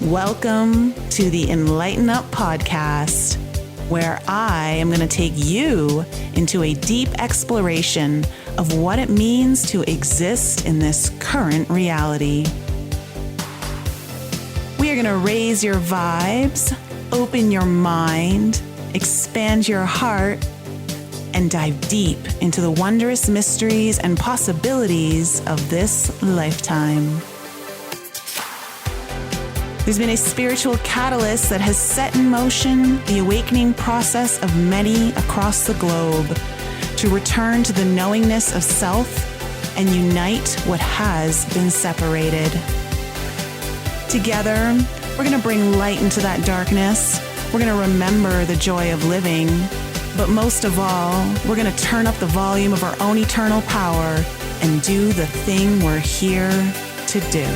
Welcome to the Enlighten Up podcast, where I am going to take you into a deep exploration of what it means to exist in this current reality. We are going to raise your vibes, open your mind, expand your heart, and dive deep into the wondrous mysteries and possibilities of this lifetime. There's been a spiritual catalyst that has set in motion the awakening process of many across the globe to return to the knowingness of self and unite what has been separated. Together, we're going to bring light into that darkness. We're going to remember the joy of living. But most of all, we're going to turn up the volume of our own eternal power and do the thing we're here to do.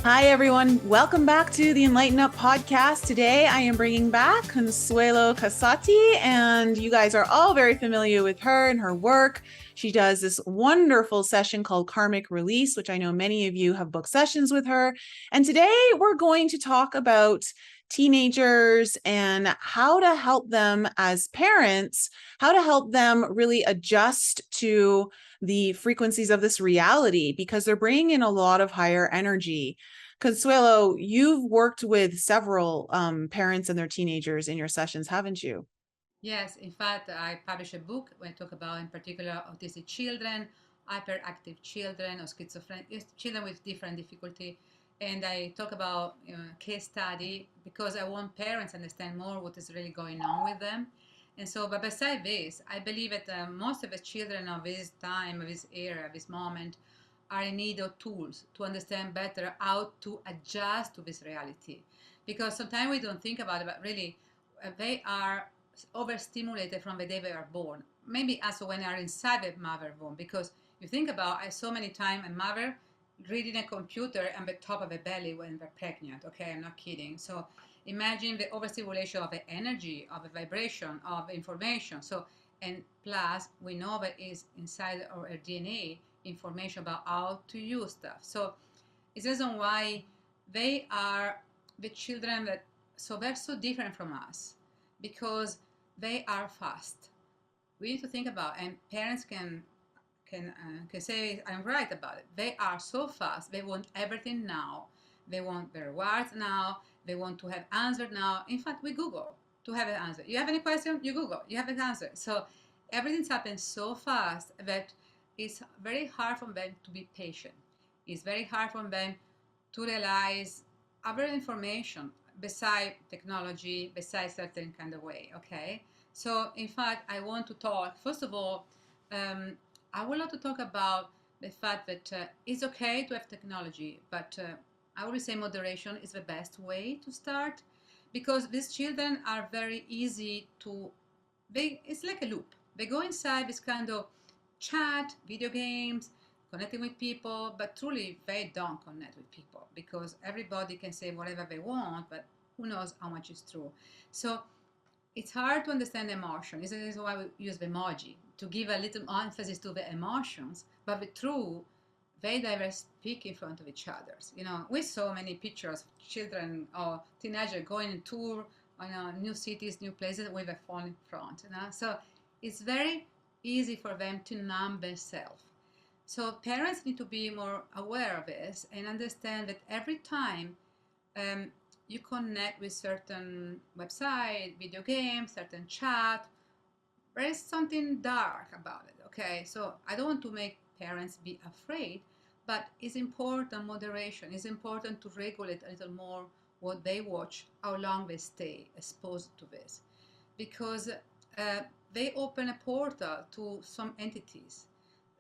Hi, everyone. Welcome back to the Enlighten Up podcast. Today, I am bringing back Consuelo Cassotti, and you guys are all very familiar with her and her work. She does this wonderful session called Karmic Release, which I know many of you have booked sessions with her. And today, we're going to talk about teenagers and how to help them as parents, how to help them really adjust to the frequencies of this reality, because they're bringing in a lot of higher energy. Consuelo, you've worked with several parents and their teenagers in your sessions, haven't you? Yes, in fact, I published a book where I talk about, in particular, autistic children, hyperactive children, or schizophrenic children with different difficulty. And I talk about case study because I want parents to understand more what is really going on with them. And so, but beside this, I believe that most of the children of this time, of this era, this moment, are in need of tools to understand better how to adjust to this reality. Because sometimes we don't think about it, but really, they are overstimulated from the day they are born. Maybe also when they are inside the mother womb. Because you think about, I saw many times a mother reading a computer on the top of the belly when they're pregnant. Okay, I'm not kidding. So imagine the overstimulation of the energy, of the vibration, of the information. So, and plus we know that is inside our DNA information about how to use stuff. So it's the reason why they are the children that, so they're so different from us because they are fast. We need to think about, and parents can say I'm right about it. They are so fast. They want everything now. They want their rewards now. They want to have answer now. In fact, we Google to have an answer. You have any question? You Google. You have an answer. So everything's happened so fast that it's very hard for them to be patient. It's very hard for them to realize other information beside technology, besides certain kind of way. Okay. So in fact, I want to talk first of all. I would like to talk about the fact that it's okay to have technology, but I would say moderation is the best way to start because these children are very easy to, it's like a loop. They go inside this kind of chat, video games, connecting with people, but truly they don't connect with people because everybody can say whatever they want, but who knows how much is true. So it's hard to understand emotion. This is why we use the emoji to give a little emphasis to the emotions, but the true, they never speak in front of each other. You know, we saw many pictures of children or teenagers going on tour on new cities, new places with a phone in front. You know, so it's very easy for them to numb themselves. So parents need to be more aware of this and understand that every time you connect with certain website, video games, certain chat, there is something dark about it. Okay, so I don't want to make parents be afraid, but it's important moderation. It's important to regulate a little more what they watch, how long they stay exposed to this, because they open a portal to some entities.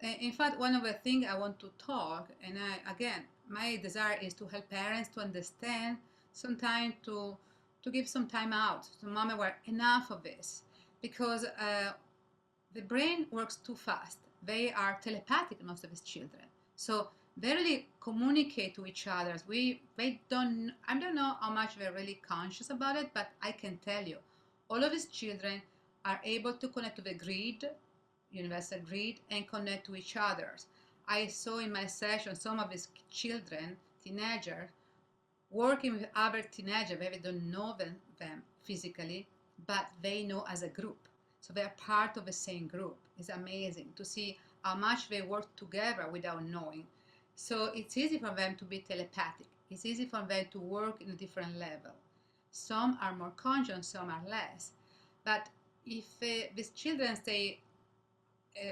In fact, one of the things I want to talk, and again, my desire is to help parents to understand sometimes to give some time out, to moment where enough of this, because the brain works too fast. They are telepathic, most of these children. So they really communicate to each other. I don't know how much they're really conscious about it, but I can tell you, all of these children are able to connect to the grid, universal grid, and connect to each other. I saw in my session some of these children, teenagers, working with other teenagers. Maybe don't know them physically, but they know as a group. So they're part of the same group. It's amazing to see how much they work together without knowing. So it's easy for them to be telepathic. It's easy for them to work in a different level. Some are more conscious, some are less. But if these children stay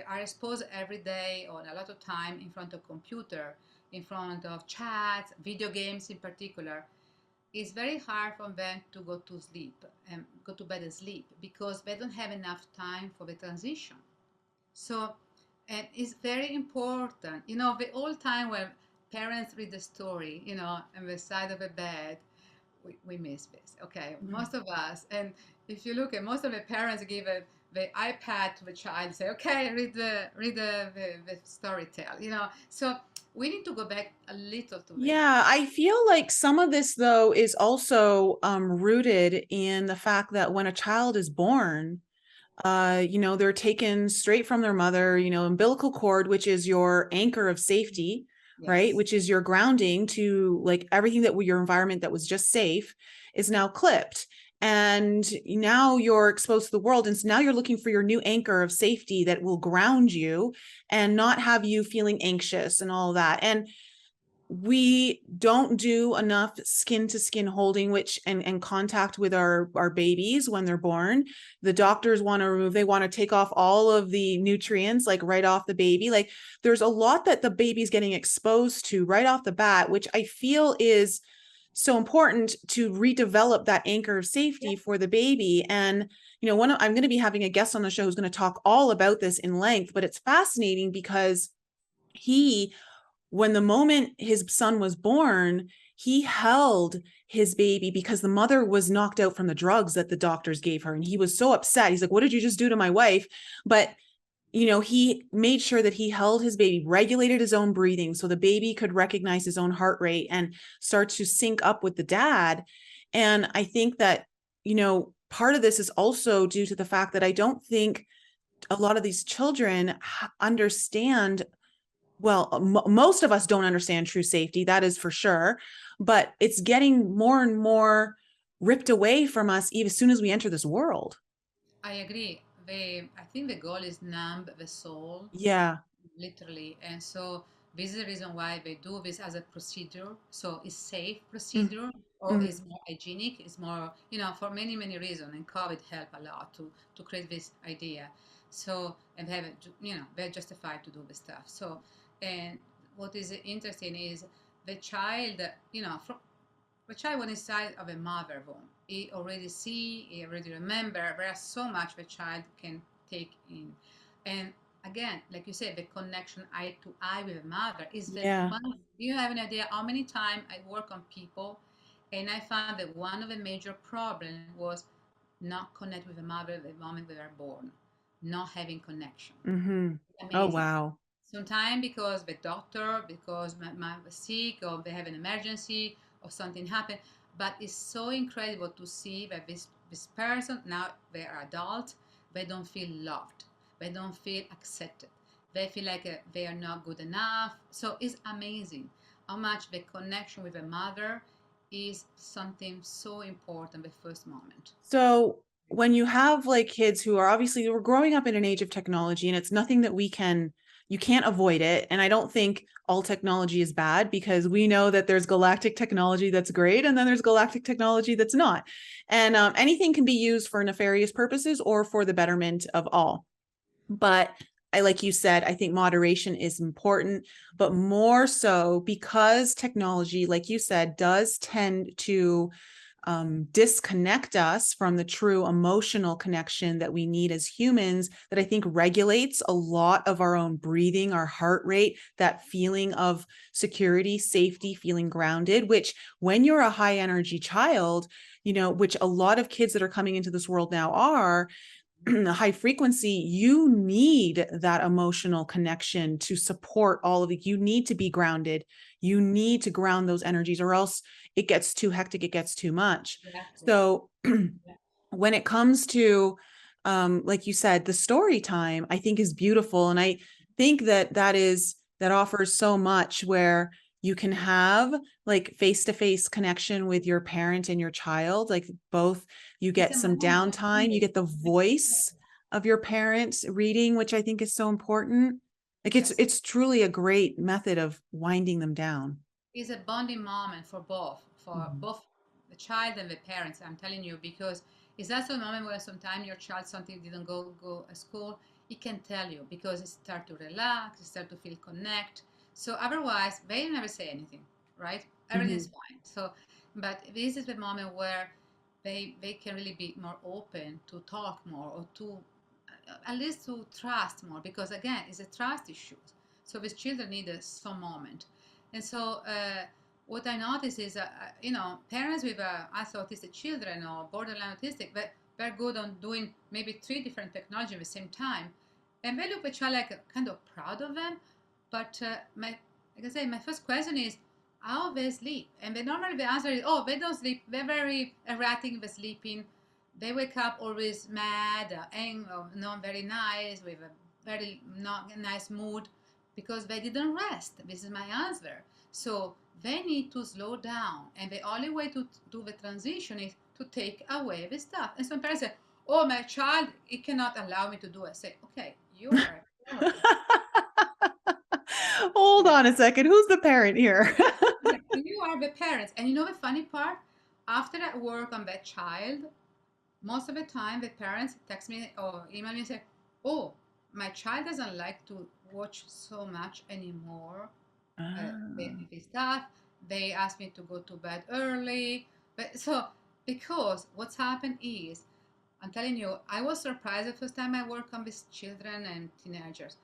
are exposed every day or a lot of time in front of computer, in front of chats, video games in particular, it's very hard for them to go to sleep and go to bed and sleep because they don't have enough time for the transition. So, and it's very important, the old time when parents read the story, on the side of the bed, we miss this. Okay, most of us, and if you look at most of the parents give the iPad to the child, and say, okay, read the story tale, So we need to go back a little to this. Yeah, I feel like some of this, though, is also rooted in the fact that when a child is born, they're taken straight from their mother, umbilical cord, which is your anchor of safety, right? Yes. Which is your grounding to like everything that your environment that was just safe is now clipped. And now you're exposed to the world. And so now you're looking for your new anchor of safety that will ground you and not have you feeling anxious and all that. And we don't do enough skin to skin holding, which and contact with our babies when they're born. The doctors want to remove, they want to take off all of the nutrients like right off the baby. Like there's a lot that the baby's getting exposed to right off the bat, which I feel is so important to redevelop that anchor of safety for the baby. And I'm going to be having a guest on the show who's going to talk all about this in length, but it's fascinating because when the moment his son was born, he held his baby because the mother was knocked out from the drugs that the doctors gave her. And he was so upset. He's like, what did you just do to my wife? But, he made sure that he held his baby, regulated his own breathing so the baby could recognize his own heart rate and start to sync up with the dad. And I think that, part of this is also due to the fact that I don't think a lot of these children understand. Well, most of us don't understand true safety, that is for sure, but it's getting more and more ripped away from us even as soon as we enter this world. I agree. I think the goal is numb the soul, Yeah. literally. And so this is the reason why they do this as a procedure. So it's safe Mm, procedure or mm. it's more hygienic, it's more, for many, many reasons. And COVID helped a lot to create this idea. So, and they have, they're justified to do this stuff. So, and what is interesting is the child, from the child when inside of a mother womb, he already see, he already remember. There are so much the child can take in, and again, like you said, the connection eye to eye with a mother is the Yeah. most. Do you have an idea how many times I work on people, and I found that one of the major problems was not connect with the mother at the moment they are born, not having connection. Mm-hmm. Oh, Amazing. wow. Sometimes because the doctor, because my was sick, or they have an emergency, or something happened. But it's so incredible to see that this person now they are adult, they don't feel loved, they don't feel accepted, they feel like they are not good enough. So it's amazing how much the connection with a mother is something so important the first moment. So when you have like kids who are obviously we're growing up in an age of technology and it's nothing that you can't avoid it. And I don't think all technology is bad because we know that there's galactic technology that's great and then there's galactic technology that's not. And anything can be used for nefarious purposes or for the betterment of all. But like you said, I think moderation is important, but more so because technology, like you said, does tend to disconnect us from the true emotional connection that we need as humans, that I think regulates a lot of our own breathing, our heart rate, that feeling of security, safety, feeling grounded, which when you're a high energy child, which a lot of kids that are coming into this world now are, high frequency, you need that emotional connection to support all of it. You need to be grounded. You need to ground those energies, or else it gets too hectic, it gets too much. Exactly. So when it comes to like you said, the story time I think is beautiful. And I think that offers so much where you can have like face-to-face connection with your parent and your child, like both. You It's get a some moment. downtime, you get the voice of your parent reading, which I think is so important. Like Yes. it's truly a great method of winding them down. Is a bonding moment for Mhm. both the child and the parents. I'm telling you, because it's also a moment where sometimes your child something didn't go at school. It can tell you because it start to relax, it start to feel connect. So otherwise, they never say anything, right? Everything is Mhm. fine. So, but this is the moment where they can really be more open to talk more or to at least to trust more because again, it's a trust issue. So these children need some moment. And so what I notice is, parents with also autistic children or borderline autistic, but they're good on doing maybe three different technology at the same time. And they look at child like kind of proud of them. But like I say, my first question is, how they sleep? And they normally the answer is, oh, they don't sleep. They're very erratic with sleeping. They wake up always mad, angry, not very nice, with a very not nice mood because they didn't rest. This is my answer. So they need to slow down, and the only way to do the transition is to take away the stuff. And some parents say, "Oh, my child, it cannot allow me to do it." I say, "Okay, you are a therapist." Hold Yeah, on a second. Who's the parent here? yeah, you are the parents. And you know the funny part? After I work on that child, most of the time the parents text me or email me and say, "Oh, my child doesn't like to watch so much anymore. Ah. The stuff. They ask me to go to bed early." But so because what's happened is, I'm telling you, I was surprised the first time I work on these children and teenagers.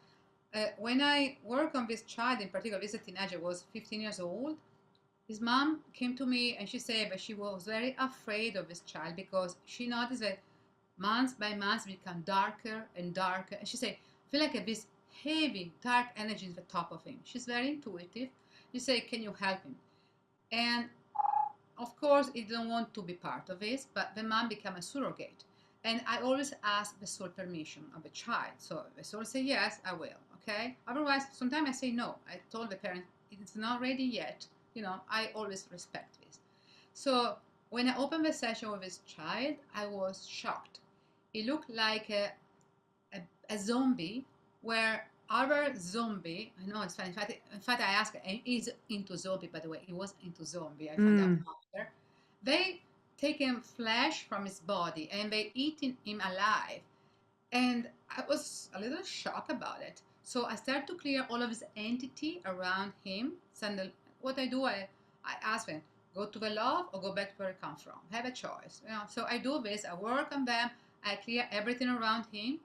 When I work on this child in particular, this teenager was 15 years old. His mom came to me and she said that she was very afraid of this child because she noticed that month by month become darker and darker. And she said, I feel like this heavy, dark energy at the top of him. She's very intuitive. You say, can you help him? And of course, he didn't want to be part of this, but the mom became a surrogate. And I always ask the sole permission of the child. So the soul say, yes, I will. Okay. Otherwise, sometimes I say no. I told the parent, it's not ready yet. I always respect this. So when I opened the session with this child, I was shocked. It looked like a zombie where other zombie, I know it's funny. In fact, I asked, and he's into zombie, by the way. He was into zombie. I found out Mm. after. They taken flesh from his body and they eating him alive. And I was a little shocked about it. So I started to clear all of his entity around him. So what I do, I ask them, go to the love or go back to where it come from. Have a choice. So I do this. I work on them. I clear everything around him.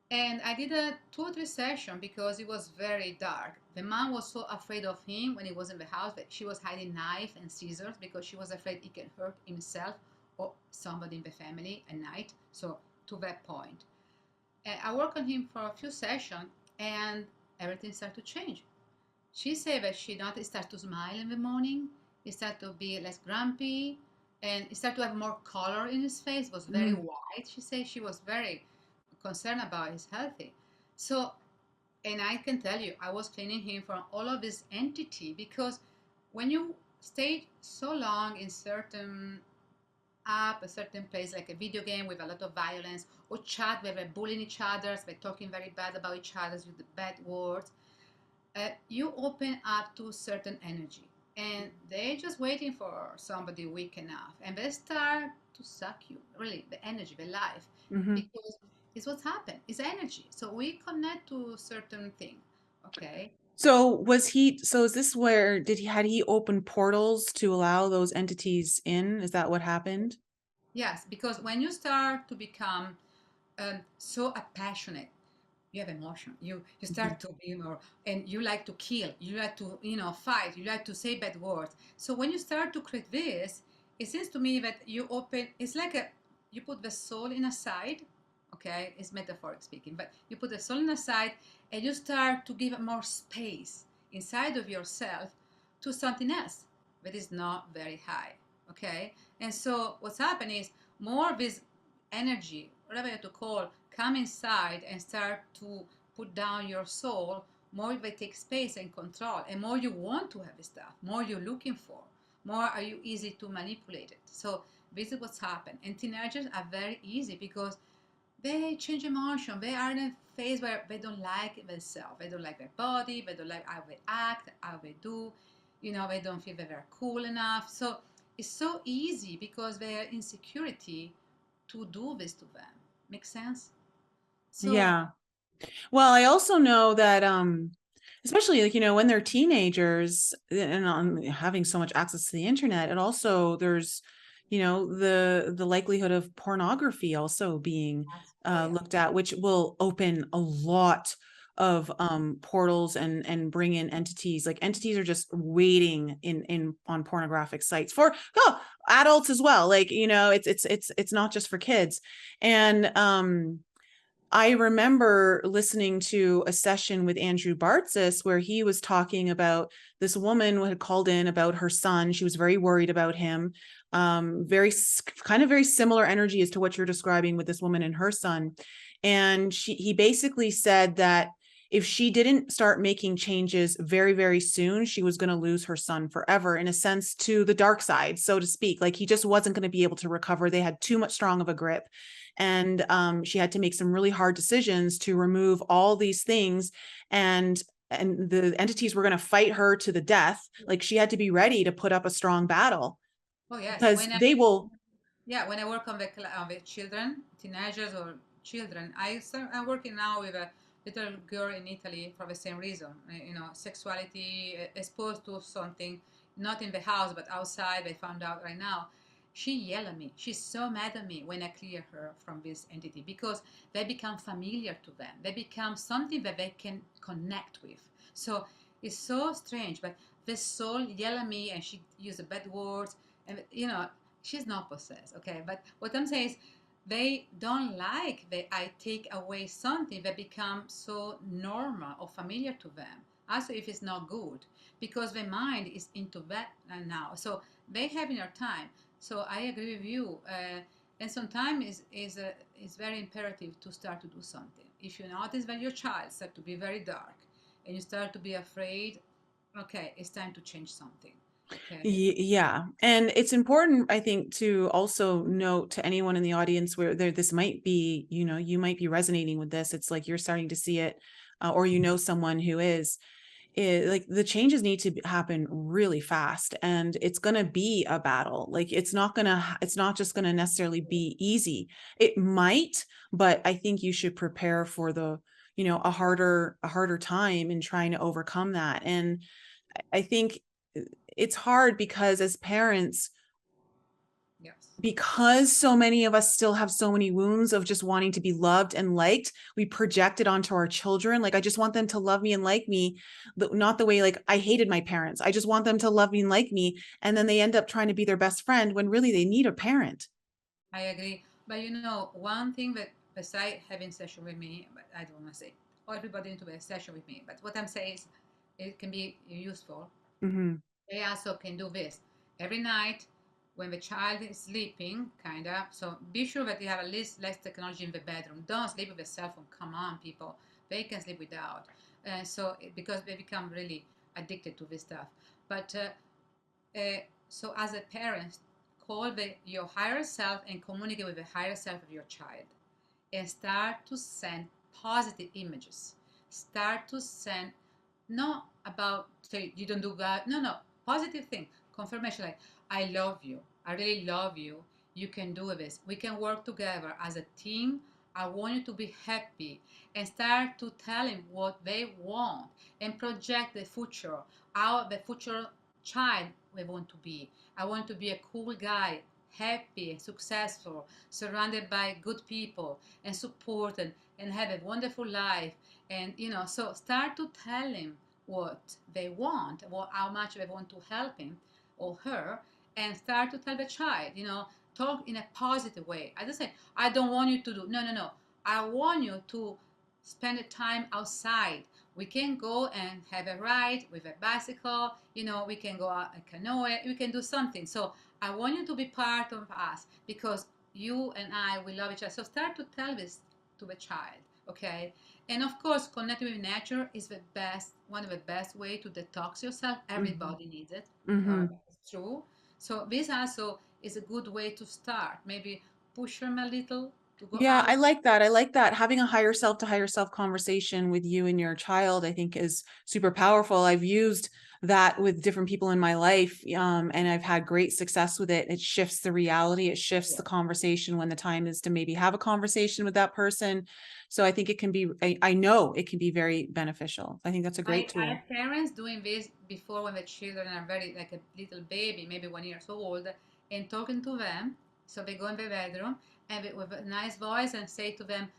And I did a 2 or 3 session because it was very dark. The mom was so afraid of him when he was in the house that she was hiding knife and scissors because she was afraid he can hurt himself or somebody in the family at night. So to that point. I worked on him for a few sessions and everything started to change. She said that she not start to smile in the morning, he started to be less grumpy, and he started to have more color in his face. It was very Mm. white. She said she was very concerned about his healthy. So, and I can tell you, I was cleaning him from all of this entity because when you stay so long in certain app, a certain place like a video game with a lot of violence, or chat where they're bullying each other, they're talking very bad about each other with the bad words, you open up to certain energy and they're just waiting for somebody weak enough and they start to suck you really the energy the life Hmm. because it's what's happened it's energy so we connect to certain thing. Okay. So is this where had he opened portals to allow those entities in? Is that what happened? Yes, because when you start to become so passionate, you have emotion, you Mhm. start to be more, and you like to kill, you like to fight, you like to say bad words. So when you start to create this, it seems to me that you open, it's like a, you put the soul in a side. Okay, it's metaphoric speaking, but you put the soul in a side and you start to give more space inside of yourself to something else that is not very high. Okay, and so what's happening is more of this energy, whatever you have to call, come inside and start to put down your soul, more they take space and control, and more you want to have stuff, more you're looking for, more are you easy to manipulate it. So this is what's happened. And teenagers are very easy because they change emotion. They are in a phase where they don't like themselves. They don't like their body. They don't like how they act, how they do. They don't feel that they're cool enough. So it's so easy because their insecurity to do this to them. Make sense? So Yeah. Well, I also know that especially like, when they're teenagers and having so much access to the internet, and also there's, the likelihood of pornography also being oh yeah, looked at, which will open a lot of portals and bring in entities. Like entities are just waiting in on pornographic sites for adults as well. Like, it's not just for kids. And I remember listening to a session with Andrew Bartzis where he was talking about this woman who had called in about her son. She was very worried about him. Very similar energy as to what you're describing with this woman and her son. And he basically said that if she didn't start making changes very, very soon, she was going to lose her son forever, in a sense, to the dark side, so to speak. Like he just wasn't going to be able to recover. They had too much strong of a grip. And she had to make some really hard decisions to remove all these things, and the entities were going to fight her to the death. Like she had to be ready to put up a strong battle, oh yes. because they will. Yeah, when I work on with children, teenagers or children, I'm working now with a little girl in Italy for the same reason. Sexuality, exposed to something, not in the house but outside. They found out right now. She yelled at me. She's so mad at me when I clear her from this entity because they become familiar to them. They become something that they can connect with. So it's so strange. But the soul yell at me, and she used bad words, and she's not possessed, okay? But what I'm saying is they don't like that I take away something that becomes so normal or familiar to them, also if it's not good, because the mind is into that now. So they have their time. So I agree with you. And sometimes is very imperative to start to do something. If you notice that your child starts to be very dark and you start to be afraid, okay, it's time to change something. Okay. Yeah. And it's important, I think, to also note to anyone in the audience where this might be, you might be resonating with this. It's like you're starting to see it, or someone who is. Like the changes need to happen really fast, and it's going to be a battle. Like it's not just going to necessarily be easy. It might, but I think you should prepare for a harder time in trying to overcome that. And I think it's hard because as parents, Yes. because so many of us still have so many wounds of just wanting to be loved and liked, we project it onto our children. Like, I just want them to love me and like me, but not the way, like, I hated my parents. I just want them to love me and like me. And then they end up trying to be their best friend when really they need a parent. I agree. But one thing that besides having session with me, but I don't want to say everybody into a session with me, but what I'm saying is it can be useful. Mm-hmm. They also can do this every night when the child is sleeping, kind of. So be sure that you have at least less technology in the bedroom. Don't sleep with a cell phone. Come on, people. They can sleep without. Because they become really addicted to this stuff. But so as a parent, call your higher self and communicate with the higher self of your child, and start to send positive images. Start to send, not about say you don't do God, no, positive thing, confirmation, like I love you, I really love you, you can do this, we can work together as a team, I want you to be happy, and start to tell him what they want and project the future, how the future child we want to be. I want to be a cool guy, happy, successful, surrounded by good people and supported, and have a wonderful life. And so start to tell him what they want, how much they want to help him or her, and start to tell the child, talk in a positive way. I just say, I don't want you to do, no, no, no. I want you to spend the time outside. We can go and have a ride with a bicycle, we can go out a canoe, we can do something. So I want you to be part of us because you and I, we love each other. So start to tell this to the child, okay? And of course, connecting with nature is the best, one of the best way to detox yourself. Hmm. Everybody needs it. Hmm. It's true. So this also is a good way to start. Maybe push them a little to go Yeah, I out. like that. I like that. Having a higher self to higher self conversation with you and your child, I think is super powerful. I've used that with different people in my life, and I've had great success with it. It shifts the reality, it shifts the Yeah. conversation when the time is to maybe have a conversation with that person. So I think it can be, I know it can be very beneficial. I think that's a great I tool. have parents doing this before when the children are very like a little baby, maybe 1 year old, and talking to them. So they go in the bedroom and with a nice voice and say to them,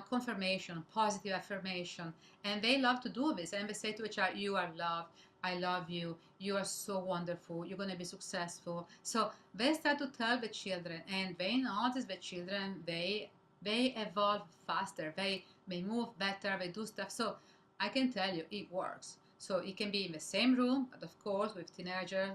confirmation, positive affirmation. And they love to do this. And they say to a child, you are loved. I love you. You are so wonderful. You're going to be successful. So they start to tell the children, and they notice the children, they evolve faster. They move better. They do stuff. So I can tell you it works. So it can be in the same room, but of course with teenagers,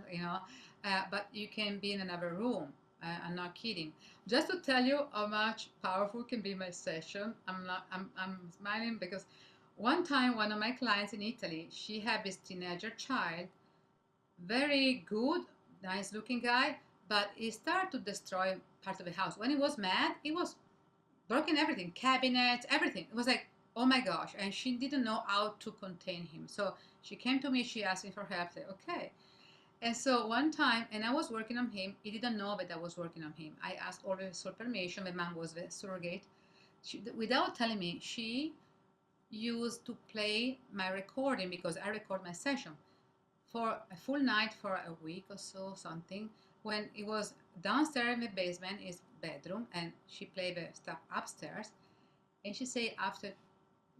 but you can be in another room. I'm not kidding. Just to tell you how much powerful can be my session. I'm smiling because one time one of my clients in Italy, she had this teenager child, very good, nice looking guy, but he started to destroy part of the house. When he was mad, he was broken everything, cabinets, everything. It was like, oh my gosh. And she didn't know how to contain him. So she came to me, she asked me for help. I said, okay. And so one time, and I was working on him, he didn't know that I was working on him. I asked all the for permission. My mom was the surrogate. Without telling me, she used to play my recording because I record my session for a full night for a week or so, something. When it was downstairs in the basement, his bedroom, and she played the stuff upstairs. And she said after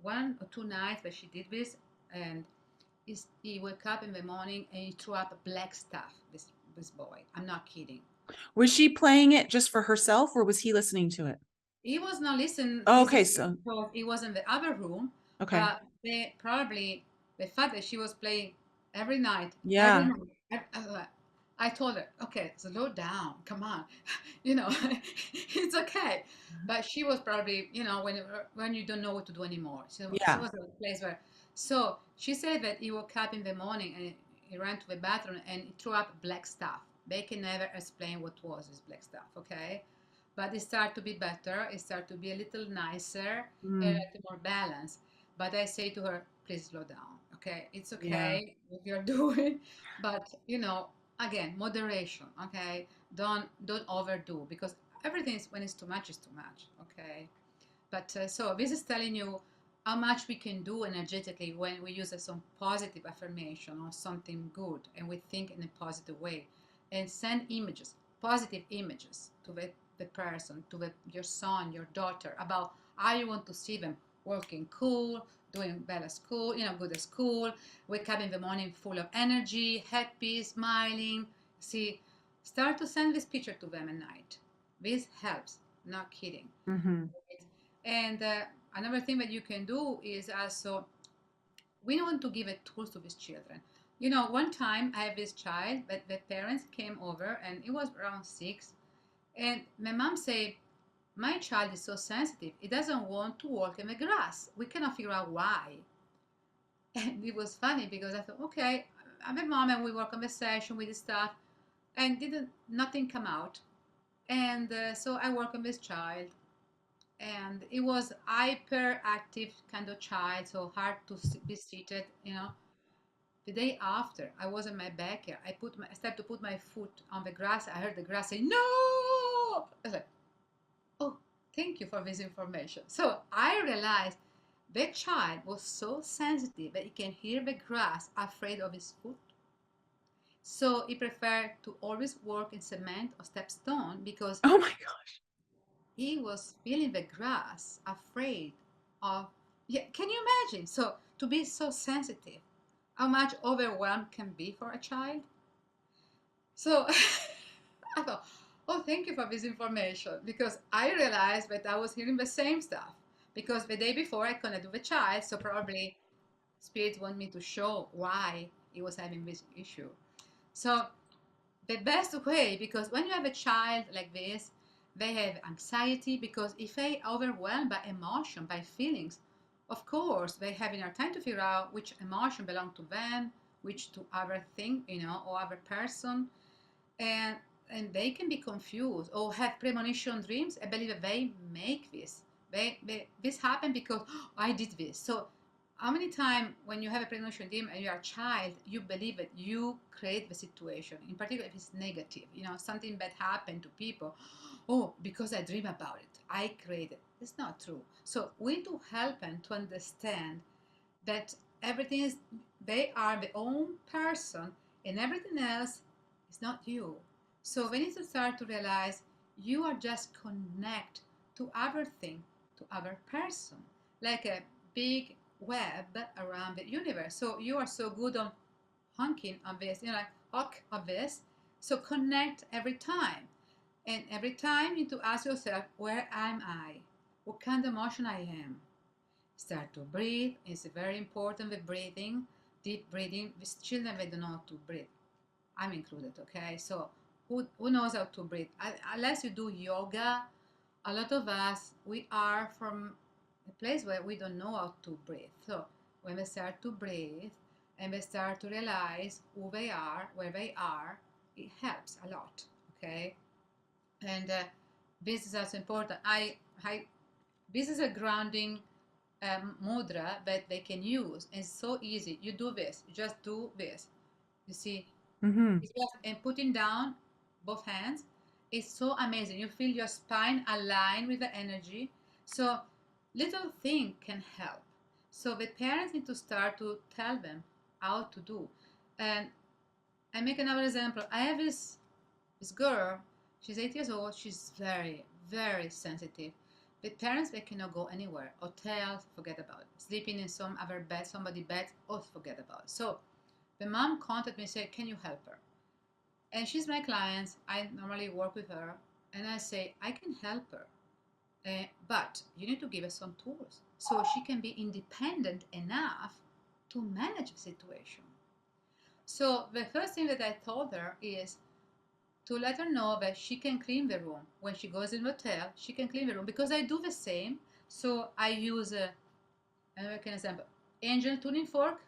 1 or 2 nights that she did this, and he woke up in the morning and he threw up black stuff. This boy, I'm not kidding. Was she playing it just for herself or was he listening to it? He was not listening Oh, okay, physically so because he was in the other room, okay. but they probably the fact that she was playing every Yeah. night. I told her, okay, slow down, come on, you know, it's okay. But she was probably, when you don't know what to do anymore. So she Yeah. was at a place where, so she said that he woke up in the morning and he ran to the bathroom and he threw up black stuff. They can never explain what was this black stuff, okay? But it started to be better. It started to be a little nicer and a Mm, little more balanced. But I say to her, please slow down. Okay, it's yeah. okay what you're doing, but again, moderation. Okay, don't overdo because everything is when it's too much is too much. Okay, but so this is telling you how much we can do energetically when we use some positive affirmation or something good and we think in a positive way and send images, positive images to the person, to your son, your daughter about how you want to see them working cool, doing well at school, good at school, wake up in the morning full of energy, happy, smiling. See, start to send this picture to them at night. This helps, not kidding. Hmm. And another thing that you can do is also, we want to give it tools to these children. One time I have this child, but the parents came over and it was around 6. And my mom said, my child is so sensitive. He doesn't want to walk in the grass. We cannot figure out why. And it was funny because I thought, okay, I'm a mom and we work on the session with the stuff and didn't nothing come out. And so I work on this child and it was hyperactive kind of child, so hard to be seated. The day after, I was in my backyard. I started to put my foot on the grass. I heard the grass say, "No!" I was like, "Oh, thank you for this information." So I realized the child was so sensitive that he can hear the grass, afraid of his foot. So he preferred to always work in cement or step stone because Oh my God. he was feeling the grass, afraid of. Yeah, can you imagine? So to be so sensitive, how much overwhelm can be for a child. So I thought, oh, thank you for this information because I realized that I was hearing the same stuff because the day before I couldn't do the child, so probably spirit want me to show why he was having this issue. So the best way, because when you have a child like this, They have anxiety because if they are overwhelmed by emotion, by feelings, of course they have enough time to figure out which emotion belong to them, which to other thing, or other person, and they can be confused or have premonition dreams. I believe that they make this. This happened because, "Oh, I did this." So how many times when you have a premonition dream and you are a child, you believe that you create the situation, in particular if it's negative, something bad happened to people. Oh, because I dream about it, I create it. It's not true. So we need to help them to understand that everything is, they are the own person, and everything else is not you. So we need to start to realize you are just connect to other thing, to other person, like a big web around the universe. So you are so good on honking on this, like honk on this. So connect every time. And every time you need to ask yourself, where am I? What kind of emotion I am? Start to breathe. It's very important with breathing, deep breathing. With children, they don't know how to breathe. I'm included, okay? So who knows how to breathe? Unless you do yoga, a lot of us, we are from a place where we don't know how to breathe. So when we start to breathe and we start to realize who they are, where they are, it helps a lot, okay? And this is also important. I this is a grounding mudra that they can use. It's so easy. You do this. You just do this. You see, Mm-hmm. it's just, and putting down both hands is so amazing. You feel your spine align with the energy. So little thing can help. So the parents need to start to tell them how to do. And I make another example. I have this girl. She's 8 years old. She's very, very sensitive. With parents, they cannot go anywhere. Hotels, forget about it. Sleeping in some other bed, somebody bed, oh, forget about it. So the mom contacted me and said, can you help her? And she's my client. I normally work with her. And I say, I can help her. But you need to give her some tools so she can be independent enough to manage the situation. So the first thing that I told her is to let her know that she can clean the room. When she goes in the hotel, she can clean the room because I do the same. So I use another example, angel tuning fork.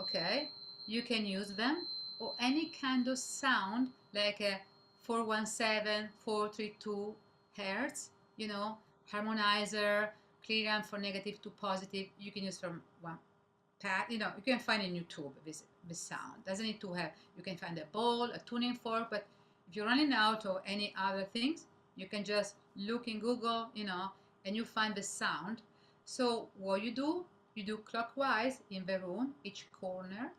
Okay, you can use them, or any kind of sound like a 417, 432 hertz, harmonizer, clearance for negative to positive. You can use from one pad, you can find in YouTube this sound. Doesn't need to have, you can find a bowl, a tuning fork, but if you're running out of any other things, you can just look in Google, and you find the sound. So what you do clockwise in the room, each corner,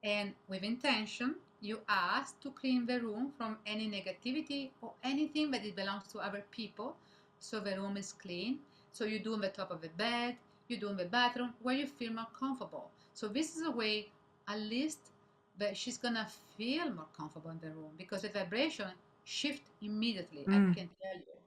and with intention, you ask to clean the room from any negativity or anything that it belongs to other people. So the room is clean. So you do on the top of the bed, you do in the bathroom where you feel more comfortable. So this is a way, at least, that she's gonna feel more comfortable in the room because the vibration shift immediately. I Mm. can tell you.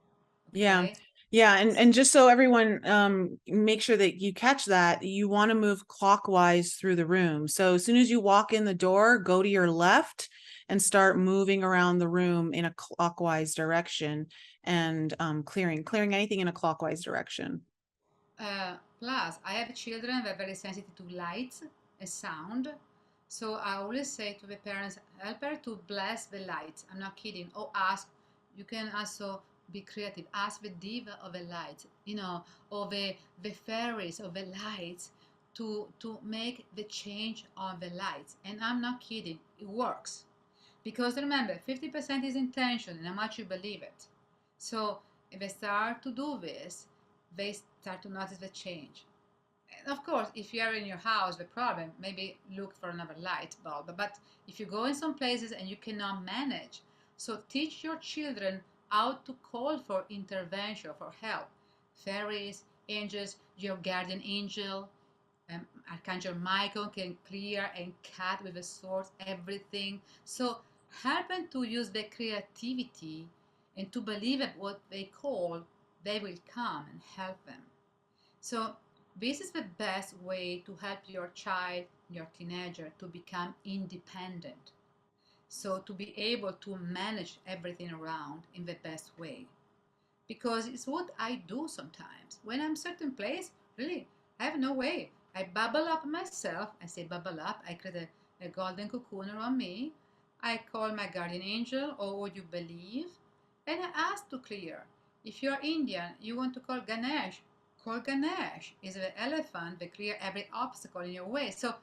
Yeah. Okay. Yeah. And just so everyone make sure that you catch that, you want to move clockwise through the room. So as soon as you walk in the door, go to your left and start moving around the room in a clockwise direction and clearing anything in a clockwise direction. Plus, I have children that are very sensitive to light and sound. So I always say to the parents, help her to bless the lights. I'm not kidding. Or ask, you can also be creative. Ask the diva of the lights, or the fairies of the lights to make the change on the lights. And I'm not kidding. It works. Because remember, 50% is intention and how much you believe it. So if they start to do this, they start to notice the change. And of course, if you are in your house, the problem, maybe look for another light bulb. But if you go in some places and you cannot manage, so teach your children how to call for intervention, for help. Fairies, angels, your guardian angel, Archangel Michael can clear and cut with a sword everything. So help them to use their creativity and to believe that what they call, they will come and help them. So this is the best way to help your child, your teenager, to become independent. So to be able to manage everything around in the best way, because it's what I do sometimes. When I'm certain place, really, I have no way. I bubble up myself. I say bubble up. I create a golden cocoon around me. I call my guardian angel or what you believe, and I ask to clear. If you are Indian, you want to call Ganesh. Call Ganesh. Is the elephant that clear every obstacle in your way. So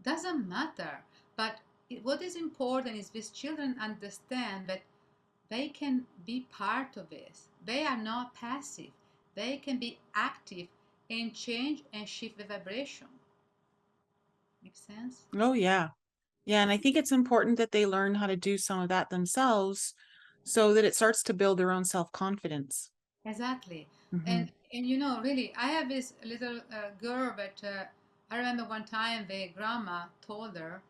doesn't matter. But what is important is these children understand that they can be part of this. They are not passive. They can be active and change and shift the vibration. Make sense? Oh, yeah. Yeah. And I think it's important that they learn how to do some of that themselves so that it starts to build their own self-confidence. Exactly. Mm-hmm. And really, I have this little girl, but I remember one time the grandma told her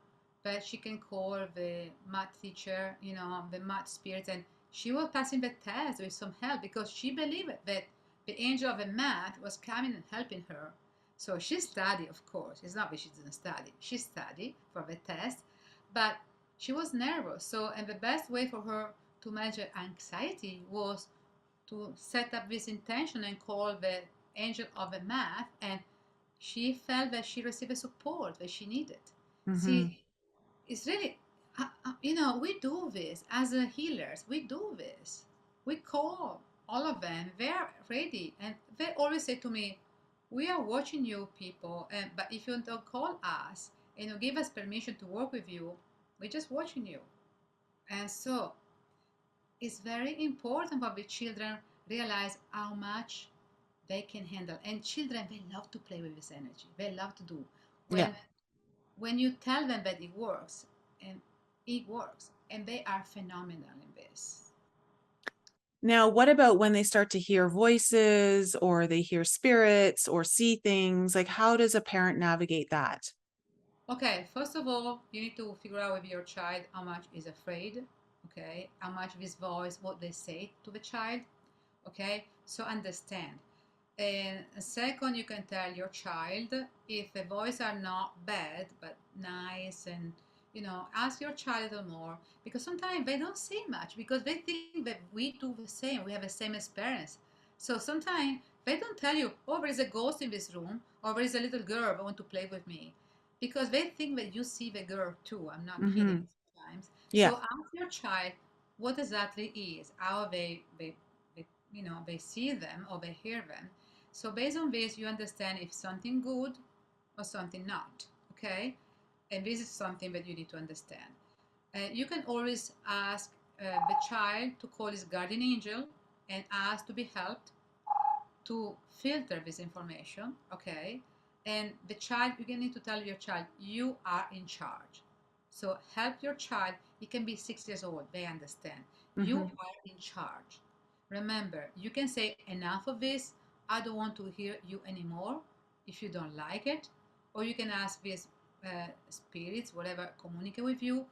that she can call the math teacher, the math spirit, and she was passing the test with some help because she believed that the angel of the math was coming and helping her. So she studied, of course. It's not that she didn't study. She studied for the test, but she was nervous. So, and the best way for her to manage her anxiety was to set up this intention and call the angel of the math, and she felt that she received the support that she needed. Mm-hmm. See, it's really, we do this as healers. We do this. We call all of them. They're ready, and they always say to me, "We are watching you, people, and but if you don't call us and you give us permission to work with you, we're just watching you." And so it's very important for the children realize how much they can handle. And children, they love to play with this energy. They love to do. Yeah. When you tell them that and it works, and they are phenomenal in this. Now, what about when they start to hear voices or they hear spirits or see things? Like, how does a parent navigate that? Okay, first of all, you need to figure out with your child how much is afraid. Okay, how much this voice, what they say to the child. Okay, so understand. And second, you can tell your child if the voices are not bad but nice, and ask your child a little more, because sometimes they don't say much because they think that we do the same, we have the same experience. So sometimes they don't tell you, oh, there is a ghost in this room, or there is a little girl that want to play with me, because they think that you see the girl too. I'm not Mm-hmm. kidding sometimes. Yeah. So ask your child what exactly is, how they see them or they hear them. So based on this, you understand if something good or something not. Okay, and this is something that you need to understand. You can always ask the child to call his guardian angel and ask to be helped to filter this information. Okay, and the child, you need to tell your child you are in charge. So help your child. He can be 6 years old. They understand you Mm-hmm. are in charge. Remember, you can say enough of this. I don't want to hear you anymore if you don't like it. Or you can ask these spirits, whatever, communicate with you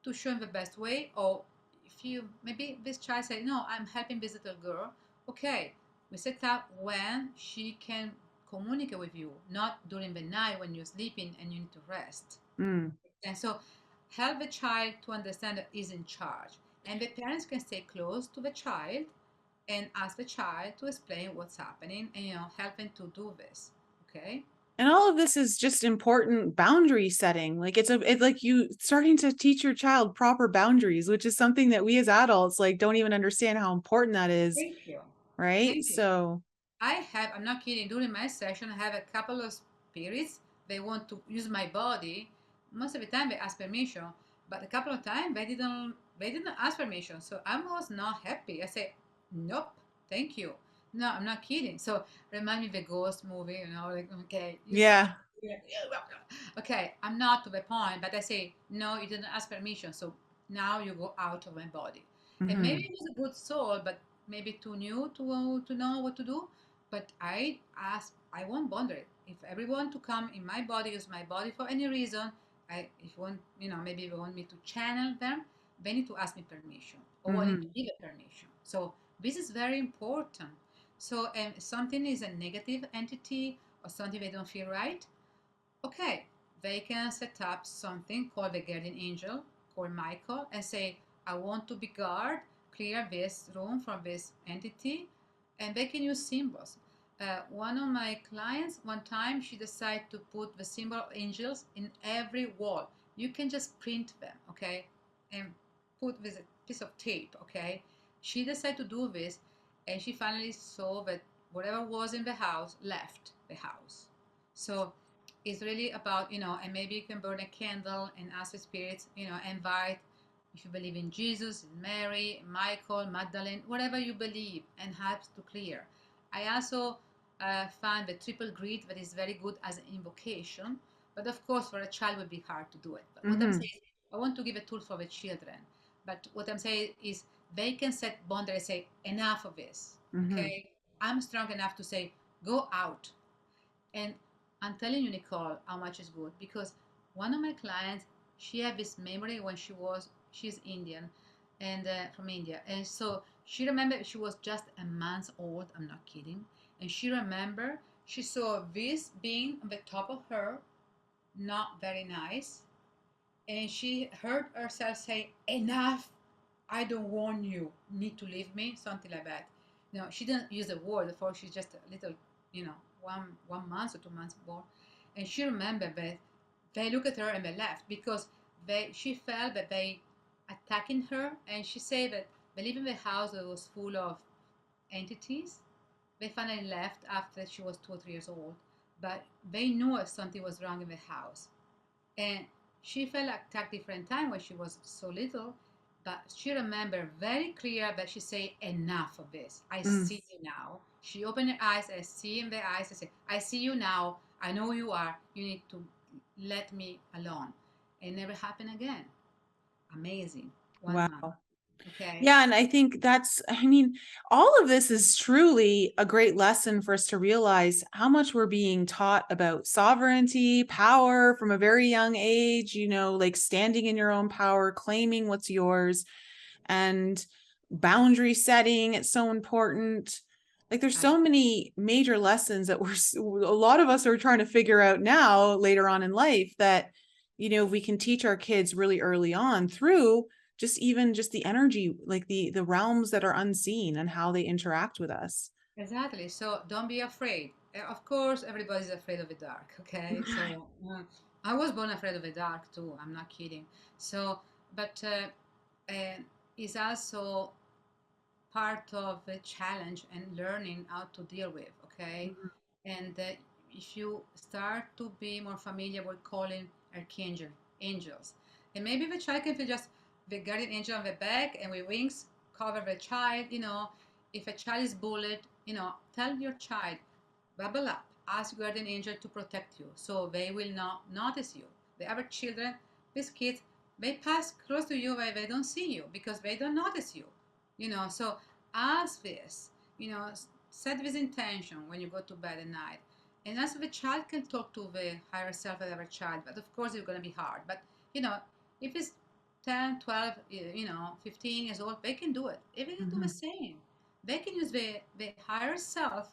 to show him the best way. Or if you, maybe this child say, no, I'm helping this little girl. Okay, we set up when she can communicate with you, not during the night when you're sleeping and you need to rest. Mm. And so help the child to understand that he's in charge. And the parents can stay close to the child and ask the child to explain what's happening, and help them to do this. Okay. And all of this is just important boundary setting. Like it's like you starting to teach your child proper boundaries, which is something that we as adults like don't even understand how important that is, Thank you. right? Thank you. So, I'm not kidding, during my session, I have a couple of spirits. They want to use my body. Most of the time they ask permission, but a couple of times they didn't ask permission. So I was not happy. I say, nope, thank you. No, I'm not kidding. So remind me of the ghost movie, like, okay, you see me. yeah. Okay, I'm not to the point, but I say, no, you didn't ask permission. So now you go out of my body. And maybe Mm-hmm. it was a good soul, but maybe too new to know what to do. But I ask, I won't bother it. If everyone to come in my body, use my body for any reason, if you want, maybe they want me to channel them, they need to ask me permission or I need to Mm-hmm. give a permission. So this is very important. So something is a negative entity or something they don't feel right. Okay, they can set up something called the guardian angel call Michael and say, I want to be guard, clear this room from this entity, and they can use symbols. One of my clients, one time, she decided to put the symbol of angels in every wall. You can just print them, okay, and put with a piece of tape, okay. She decided to do this, and she finally saw that whatever was in the house left the house. So it's really about, and maybe you can burn a candle and ask the spirits, invite, if you believe in Jesus, Mary, Michael, Magdalene, whatever you believe, and helps to clear. I also find the triple grid that is very good as an invocation, but of course for a child it would be hard to do it. But what I'm Mm-hmm. saying is, I want to give a tool for the children. But what I'm saying is they can set boundaries, say, enough of this, Mm-hmm. okay? I'm strong enough to say, go out. And I'm telling you, Nicole, how much is good because one of my clients, she had this memory when she's Indian and from India. And so she remembered she was just a month old. I'm not kidding. And she remembered she saw this being on the top of her, not very nice. And she heard herself say, enough, I don't want you, need to leave me, something like that. No, she didn't use the word before. She's just a little, you know, one month or 2 months born, and she remembered that they looked at her and they left because she felt that they attacking her, and she said that they live in the house that was full of entities. They finally left after she was 2 or 3 years old, but they knew something was wrong in the house, and she felt attacked different time when she was so little, but she remembered very clear that she said, enough of this. I Mm. see you now. She opened her eyes, I see in the eyes, I said, I see you now. I know who you are. You need to let me alone. It never happened again. Amazing. 1 month. Wow. Okay. Yeah, and I think I mean, all of this is truly a great lesson for us to realize how much we're being taught about sovereignty, power from a very young age, like standing in your own power, claiming what's yours, and boundary setting. It's so important. Like there's I so many major lessons that a lot of us are trying to figure out now later on in life that, we can teach our kids really early on through just even just the energy, like the realms that are unseen and how they interact with us. Exactly. So don't be afraid. Of course, everybody's afraid of the dark. Okay. Right. So I was born afraid of the dark too. I'm not kidding. So, but it's also part of the challenge and learning how to deal with. Okay. Mhm. And if you start to be more familiar with calling archangel angels, and maybe the child can feel just the guardian angel on the back and with wings cover the child. If a child is bullied, tell your child, bubble up, ask your guardian angel to protect you, so they will not notice you. The other children, these kids, they pass close to you where they don't see you because they don't notice you. So ask this. Set this intention when you go to bed at night. And also the child can talk to the higher self of our child, but of course it's going to be hard. But, if it's 10, 12, 15 years old, they can do it. They can do the Mhm. same. They can use the higher self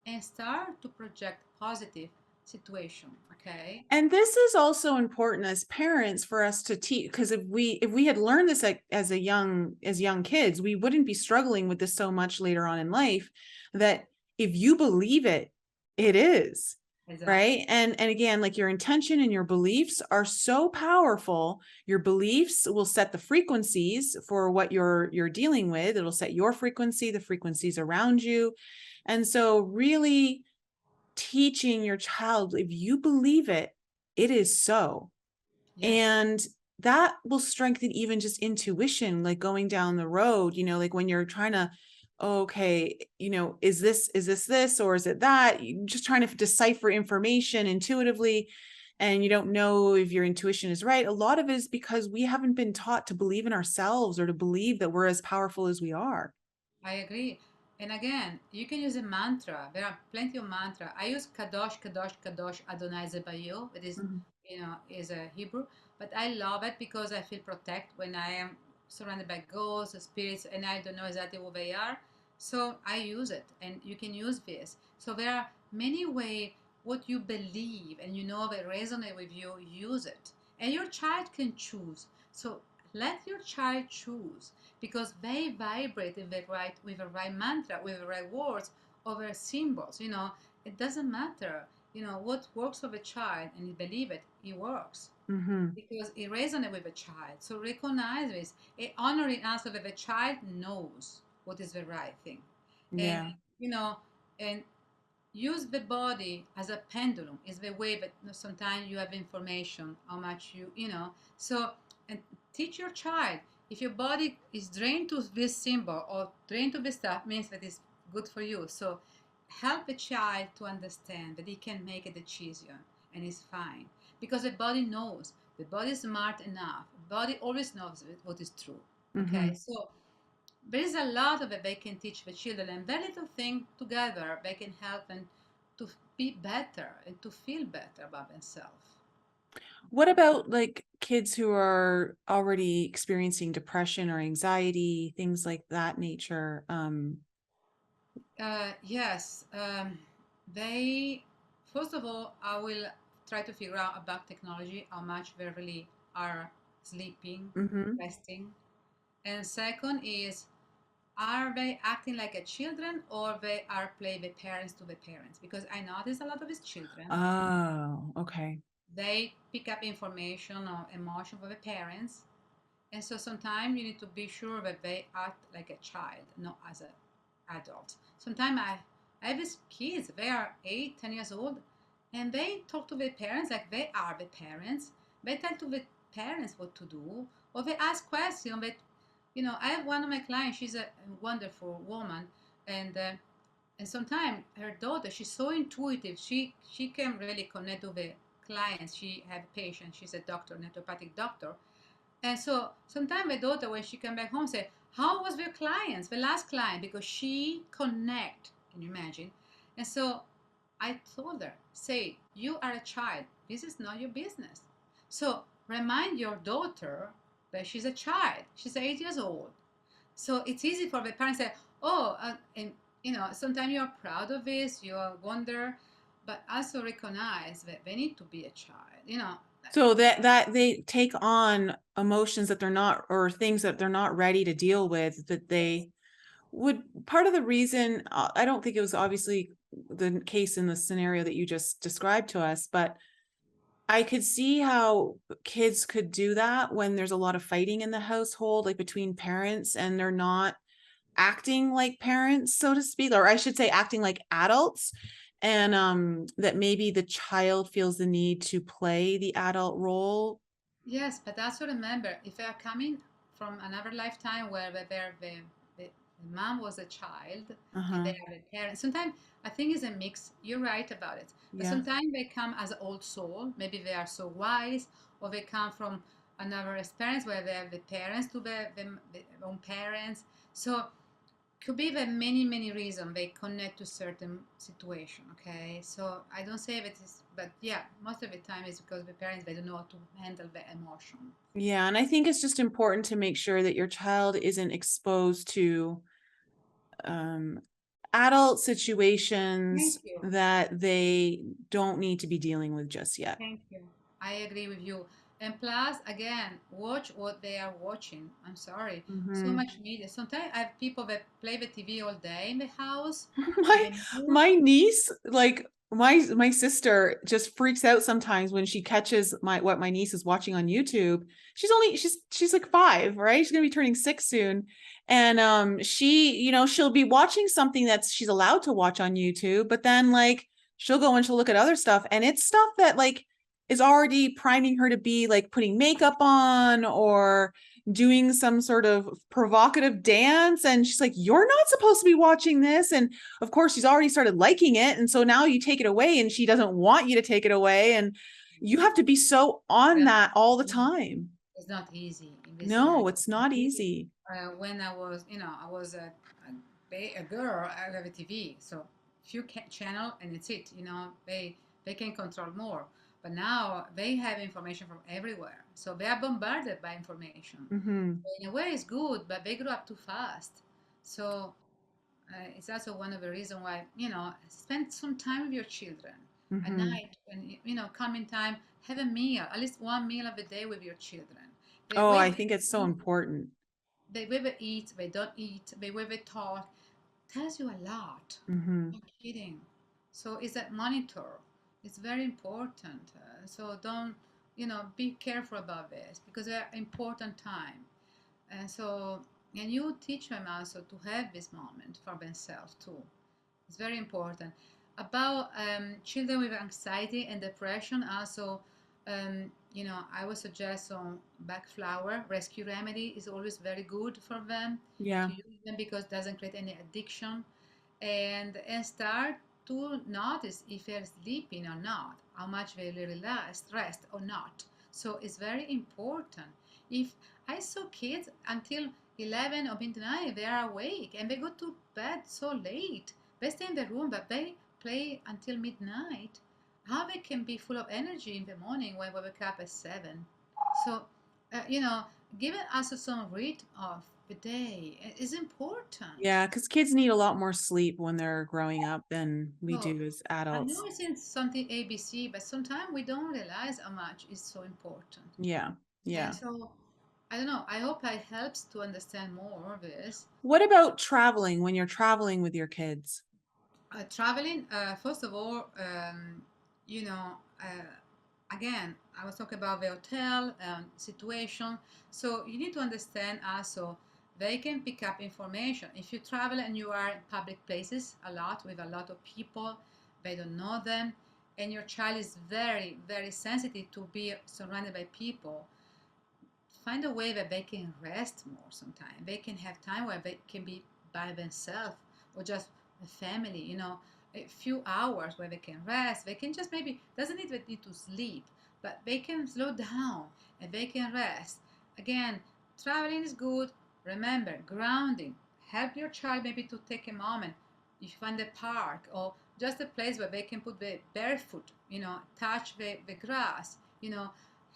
and start to project positive situation, okay? And this is also important as parents for us to teach, because if we had learned this as young kids, we wouldn't be struggling with this so much later on in life. That if you believe it, it is. Exactly. Right. And again, like your intention and your beliefs are so powerful. Your beliefs will set the frequencies for what you're dealing with. It'll set your frequency, the frequencies around you. And so really teaching your child, if you believe it, it is so. Yes. And that will strengthen even just intuition, like going down the road, like when you're trying to, okay, is this, or is it that? You're just trying to decipher information intuitively, and you don't know if your intuition is right. A lot of it is because we haven't been taught to believe in ourselves or to believe that we're as powerful as we are. I agree. And again, you can use a mantra. There are plenty of mantra. I use Kadosh, Kadosh, Kadosh Adonai Zebayo. It is, Mhm. is a Hebrew, but I love it because I feel protect when I am surrounded by ghosts, spirits, and I don't know exactly who they are. So I use it, and you can use this. So there are many ways what you believe, and that resonate with you. Use it, and your child can choose. So let your child choose, because they vibrate with the right mantra, with the right words, over symbols. It doesn't matter. What works for the child, and you believe it, it works Mm-hmm. because it resonates with the child. So recognize this, honoring also that the child knows what is the right thing, and Yeah. you know, and use the body as a pendulum. Is the way that sometimes you have information how much so, and teach your child, if your body is drained to this symbol or drained to this stuff, means that it's good for you. So help the child to understand that he can make a decision and it's fine, because the body knows, the body is smart enough, the body always knows what is true. Okay, Mm-hmm. so there is a lot of it they can teach the children, and very little thing together they can help them to be better and to feel better about themselves. What about like kids who are already experiencing depression or anxiety, things like that nature? Yes, they, first of all, I will try to figure out about technology, how much they really are sleeping, Mm-hmm. resting. And second is, are they acting like a children, or they are play the parents to the parents? Because I notice a lot of these children, Oh, okay. they pick up information or emotion from the parents, and so sometimes you need to be sure that they act like a child, not as an adult. Sometimes I have these kids, they are 8, 10 years old, and they talk to their parents like they are the parents. They tell to the parents what to do, or they ask questions. I have one of my clients, she's a wonderful woman, and and sometimes her daughter, she's so intuitive, she can really connect to the clients. She have patients, she's a doctor, naturopathic doctor, and so sometimes my daughter, when she come back home, say, "How was your clients, the last client?" Because she connect. Can you imagine? And so I told her, "Say, you are a child. This is not your business. So remind your daughter that she's a child. She's 8 years old. So it's easy for the parents to say, oh, and sometimes you are proud of this, you are wonder, but also recognize that they need to be a child. So that they take on emotions that they're not, or things that they're not ready to deal with, that Yes. they would. Part of the reason, I don't think it was obviously the case in the scenario that you just described to us, but I could see how kids could do that when there's a lot of fighting in the household, like between parents, and they're not acting like parents, so to speak, or I should say acting like adults. And that maybe the child feels the need to play the adult role. Yes, but also remember, if they are coming from another lifetime where the mom was a child and they Uh-huh. are the parents, sometimes I think it's a mix. You're right about it. But Yeah. sometimes they come as an old soul. Maybe they are so wise, or they come from another experience where they have the parents to the own parents. So could be the many many reasons they connect to certain situation. Okay, so I don't say that it's, but yeah, most of the time it's because the parents, they don't know how to handle the emotion. Yeah, and I think it's just important to make sure that your child isn't exposed to um adult Thank situations you. that they don't need to be dealing with just yet. Thank you. I agree with you. And plus, again, watch what they are watching. I'm sorry. So Mm-hmm. much media. Sometimes I have people that play the TV all day in the house with my the news. my niece, like my sister just freaks out sometimes when she catches what my niece is watching on YouTube. She's like 5, right? She's gonna be turning 6 soon. And she, she'll be watching something that's she's allowed to watch on YouTube, but then like she'll go and she'll look at other stuff, and it's stuff that like is already priming her to be like putting makeup on or doing some sort of provocative dance. And she's like, you're not supposed to be watching this. And of course she's already started liking it, and so now you take it away and she doesn't want you to take it away, and you have to be so on Well, that all the time. it's not easy in this No, scenario. it's not easy. When I was, I was a girl. I have a TV, so few channel and it's it. They can control more. But now they have information from everywhere, so they are bombarded by information. Mm-hmm. In a way, it's good, but they grow up too fast. So it's also one of the reasons why spend some time with your children at Mm-hmm. night, when coming time, have a meal, at least one meal of the day with your children. The Oh, way I they think it's so eat, important. the way they eat, they don't eat, the way they talk tells you a lot. Hmm. No kidding. So it's a monitor. It's very important. So don't, be careful about this because they're important time. And so, and you teach them also to have this moment for themselves too. It's very important. About children with anxiety and depression, also, I would suggest some back flower rescue remedy is always very good for them Yeah. to use them because it doesn't create any addiction, and start to notice if they're sleeping or not, how much they really rest or not. So it's very important. If I saw kids until 11 or midnight, they are awake and they go to bed so late. They stay in the room, but they play until midnight. How they can be full of energy in the morning when we wake up at 7? So, giving us some rhythm of the day is important. Yeah, because kids need a lot more sleep when they're growing up than we So, do as I know adults. it's in something ABC, but sometimes we don't realize how much is so important. Yeah. And Yeah. so, I don't know. I hope I helps to understand more of this. What about traveling when you're traveling with your kids? Traveling, first of all, you know, again, I was talking about the hotel situation. So you need to understand also they can pick up information. If you travel and you are in public places a lot with a lot of people, they don't know them, and your child is very, very sensitive to be surrounded by people, find a way that they can rest more sometimes. They can have time where they can be by themselves or just a family, a few hours where they can rest. They can just maybe, doesn't need to sleep, but they can slow down and they can rest. Again, traveling is good. Remember, grounding. Help your child maybe to take a moment. If you find a park or just a place where they can put the barefoot, touch the grass,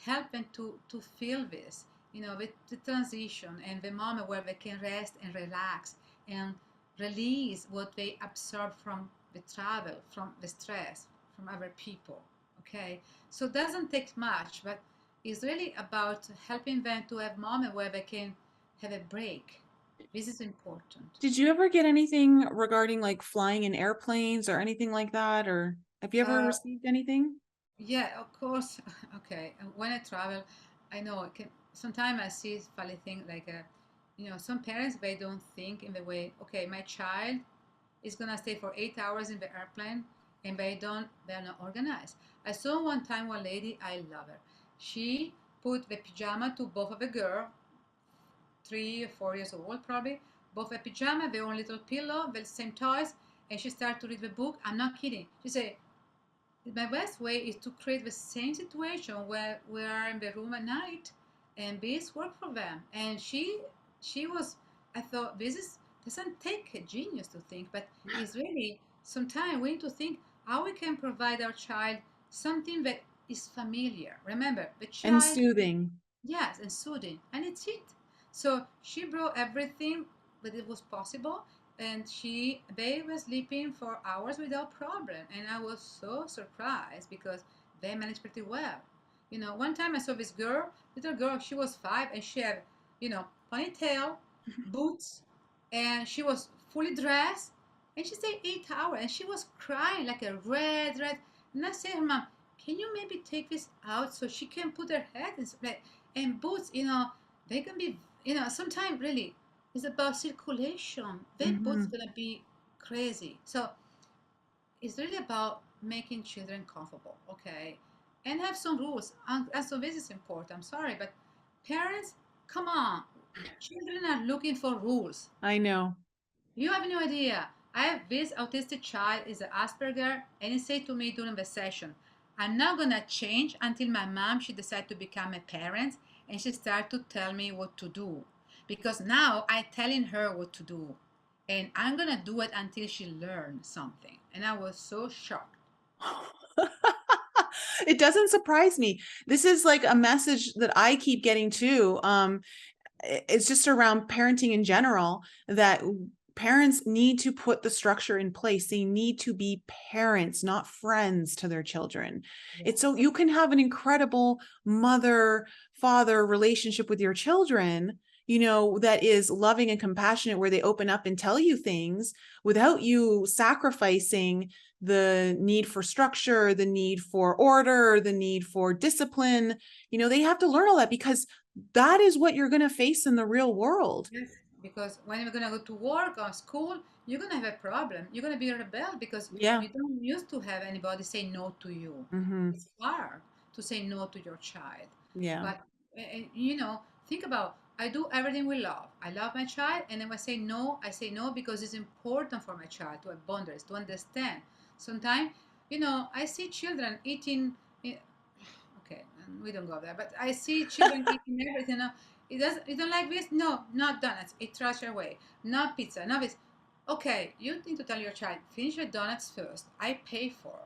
help them to feel this, with the transition and the moment where they can rest and relax and release what they absorb from the travel, from the stress, from other people. Okay, so it doesn't take much, but it's really about helping them to have moment where they can have a break. This is important. Did you ever get anything regarding like flying in airplanes or anything like that? Or have you ever Uh, received anything? Yeah, of course. Okay, and when I travel, I know I can. Sometimes I see funny thing like, some parents they don't think in the way. Okay, my child is gonna stay for 8 hours in the airplane, and they're not organized. I saw one time one lady, I love her. She put the pajama to both of the girl, 3 or 4 years old probably, both a pajama, their own little pillow, the same toys, and she started to read the book. I'm not kidding. She said my best way is to create the same situation where we are in the room at night and this work for them. And she was, I thought this is doesn't take a genius to think, but it's really sometimes we need to think how we can provide our child something that is familiar. Remember, the And child, soothing. yes, and soothing, and it's it. So she brought everything that it was possible, and they were sleeping for hours without problem, and I was so surprised because they managed pretty well. One time I saw this girl, little girl, she was 5, and she had, ponytail, boots, and she was fully dressed, and she stayed 8 hours, and she was crying like a red. And I said, "Mom, can you maybe take this out so she can put her head in like, and boots, they can be, sometimes really it's about circulation. Their boots Hmm. gonna be crazy. So it's really about making children comfortable, okay? And have some rules. And so this is important. I'm sorry, but parents, come on. Children are looking for rules. I know. You have no idea. I have this autistic child is an Asperger, and he said to me during the session, "I'm not gonna change until my mom she decide to become a parent and she start to tell me what to do, because now I telling her what to do, and I'm gonna do it until she learns something." And I was so shocked. It doesn't surprise me. This is like a message that I keep getting too. It's just around parenting in general that parents need to put the structure in place. They need to be parents, not friends to their children. It's so Yes. you can have an incredible mother-father relationship with your children, that is loving and compassionate, where they open up and tell you things without you sacrificing the need for structure, the need for order, the need for discipline. They have to learn all that, because that is what you're going to face in the real world. Yes, because when you're gonna go to work or school, you're gonna have a problem. You're gonna be a rebel because Yeah. you don't used to have anybody say no to you. Mm-hmm. It's hard to say no to your child. Yeah. But think about I do everything with love. I love my child, and then I say no because it's important for my child to have boundaries, to understand. Sometimes, I see children eating. Okay, and we don't go there, but I see children eating everything. You don't like this? No, not donuts. It trash away. Not pizza. Not this. Okay, you need to tell your child, finish your donuts first. I pay for.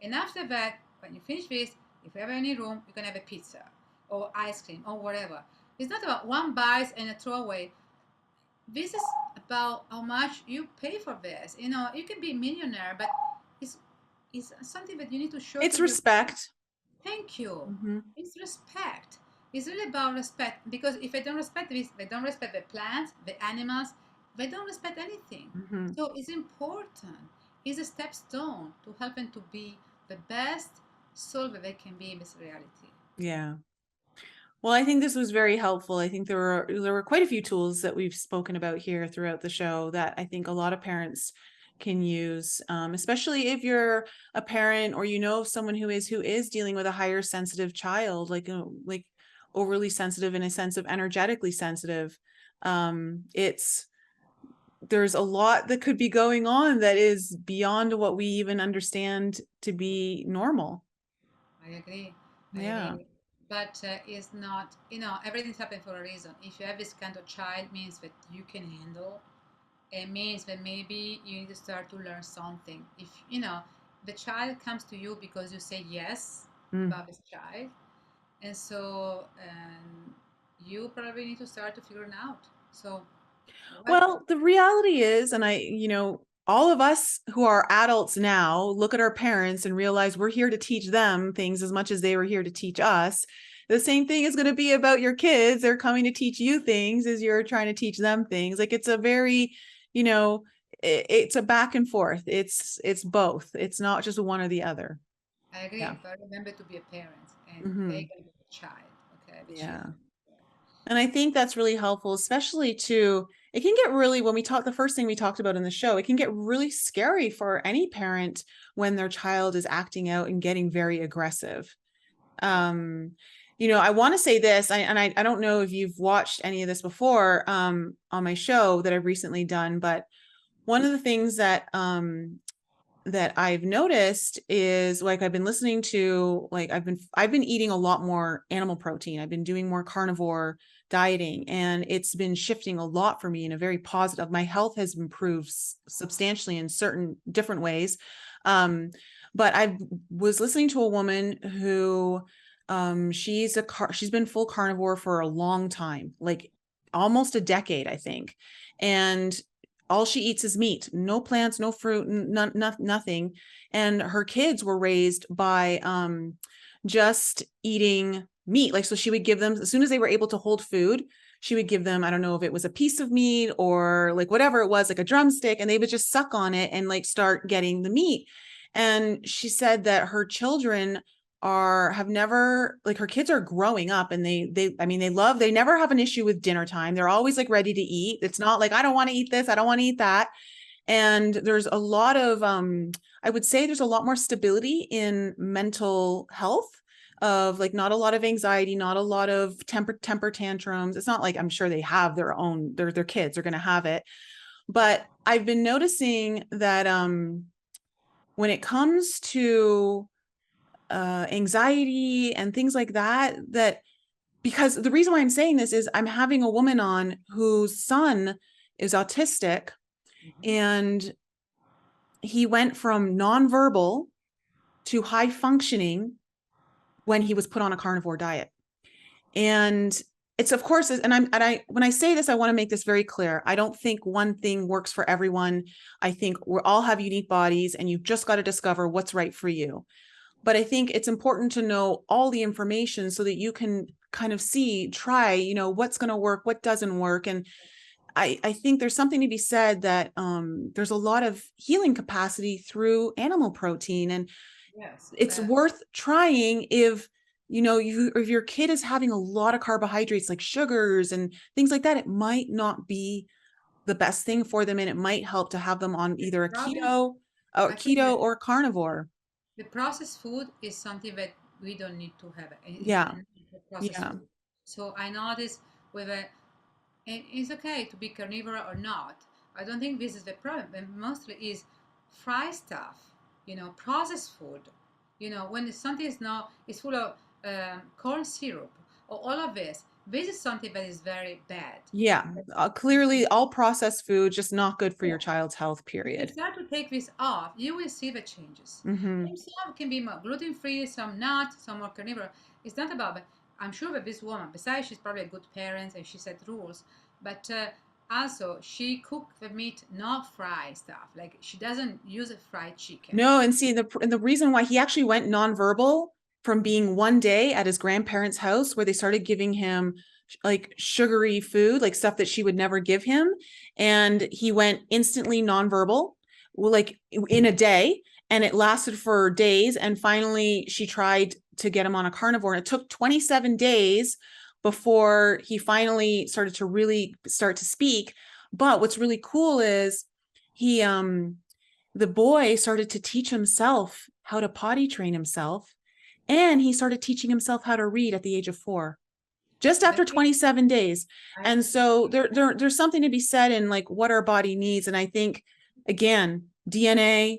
And after that, when you finish this, if you have any room, you can have a pizza or ice cream or whatever. It's not about one bite and a throwaway. This is about how much you pay for this. You can be a millionaire, but it's it's something that you need to show It's to your. respect. Thank you. Mm-hmm. It's respect. It's really about respect, because if I don't respect this, they don't respect the plants, the animals, they don't respect anything. Mm-hmm. So it's important. It's a stepstone to help them to be the best soul that they can be in this reality. Yeah. Well, I think this was very helpful. I think there were quite a few tools that we've spoken about here throughout the show that I think a lot of parents can use, especially if you're a parent or someone who is dealing with a higher sensitive child, like overly sensitive in a sense of energetically sensitive. It's There's a lot that could be going on that is beyond what we even understand to be normal. I agree. I Yeah. agree. But it's not, everything's happened for a reason. If you have this kind of child, means that you can handle. It means that maybe you need to start to learn something. If the child comes to you because you say yes Mm. about this child, and so you probably need to start to figure it out. So what? Well, the reality is, and all of us who are adults now look at our parents and realize we're here to teach them things as much as they were here to teach us. The same thing is going to be about your kids. They're coming to teach you things as you're trying to teach them things. Like it's a very, it's a back and forth. It's both. It's not just one or the other. I Yeah. agree, but remember to be a parent, and they're Hmm. gonna be a child, okay, the Yeah. children. And I think that's really helpful, especially it can get really, when we talk, the first thing we talked about in the show, it can get really scary for any parent when their child is acting out and getting very aggressive. Yes. I want to say this, I don't know if you've watched any of this before, on my show that I've recently done, but one of the things that I've noticed is, like, I've been listening to, like, I've been eating a lot more animal protein. I've been doing more carnivore dieting, and it's been shifting a lot for me in a very positive. My health has improved substantially in certain different ways. But I was listening to a woman who, she's been full carnivore for a long time, like almost a decade, I think. And all she eats is meat, no plants, no fruit, nothing. And her kids were raised by just eating meat. Like, so she would give them, as soon as they were able to hold food, she would give them, I don't know if it was a piece of meat or like whatever it was, like a drumstick, and they would just suck on it and like start getting the meat. And she said that her children have never, like, her kids are growing up, and they never have an issue with dinner time. They're always like ready to eat. It's not like, I don't want to eat this, I don't want to eat that. And there's a lot of I would say there's a lot more stability in mental health, of like not a lot of anxiety, not a lot of temper tantrums. It's not like, I'm sure they have their kids are going to have it, but I've been noticing that when it comes to anxiety and things like that, because the reason why I'm saying this is I'm having a woman on whose son is autistic, Mhm. and he went from nonverbal to high functioning when he was put on a carnivore diet. And it's of course, and I when I say this, I want to make this very clear. I don't think one thing works for everyone. I think we all have unique bodies, and you've just got to discover what's right for you. But I think it's important to know all the information so that you can kind of try, what's going to work, what doesn't work. And I think there's something to be said that there's a lot of healing capacity through animal protein. And Yes. it's worth trying if your kid is having a lot of carbohydrates like sugars and things like that. It might not be the best thing for them, and it might help to have them on The either a problem, I think keto that or carnivore. the processed food is something that we don't need to have Yeah. in the processed Yeah. food. So I notice with a, and it's okay to be carnivore or not. I don't think this is the problem. But mostly is fry stuff, processed food. When something is not is full of corn syrup or all of this. This is something that is very bad. Yeah. Clearly all processed food just not good for your Yeah. child's health, If you period. start to take this off, you will see the changes. Mm-hmm. And some can be more gluten free, some not, some more carnivore. It's not about, but I'm sure that this woman, besides she's probably a good parent and she set rules, but also she cooked the meat not fried stuff. Like she doesn't use a fried chicken. No, and see the reason why he actually went nonverbal from being one day at his grandparents' house where they started giving him like sugary food, like stuff that she would never give him, and he went instantly nonverbal, like in a day, and it lasted for days. And finally, she tried to get him on a carnivore, and it took 27 days before he finally started to really start to speak. But what's really cool is he the boy started to teach himself how to potty train himself, and he started teaching himself how to read at the age of 4, just That after is, 27 days. I, And so there's something to be said in like what our body needs. And I think, again, DNA,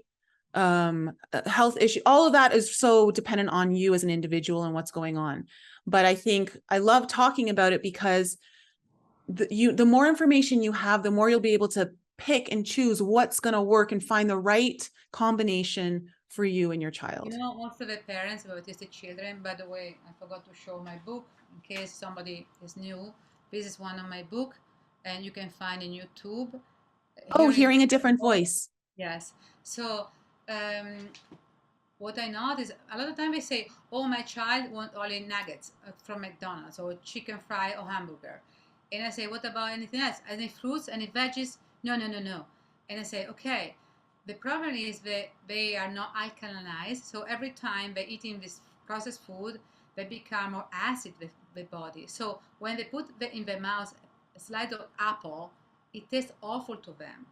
health issue, all of that is so dependent on you as an individual and what's going on. But I think I love talking about it because the more information you have, the more you'll be able to pick and choose what's going to work and find the right combination for you and your child. most of the parents with autistic children, by the way, I forgot to show my book in case somebody is new. This is one of my book, and you can find in YouTube. Oh, Hearing hearing a different voice. Yes. So um, what I notice a lot of time they say, "Oh, my child want only nuggets from McDonald's or chicken fry or hamburger," and I say, "What about anything else? Any fruits, any veggies?" No, no, no, no. And I say, "Okay." The problem is that they are not alkalinized, so every time they're eating this processed food, they become more acid with the body. So when they put in their mouth a slice of apple, it tastes awful to them.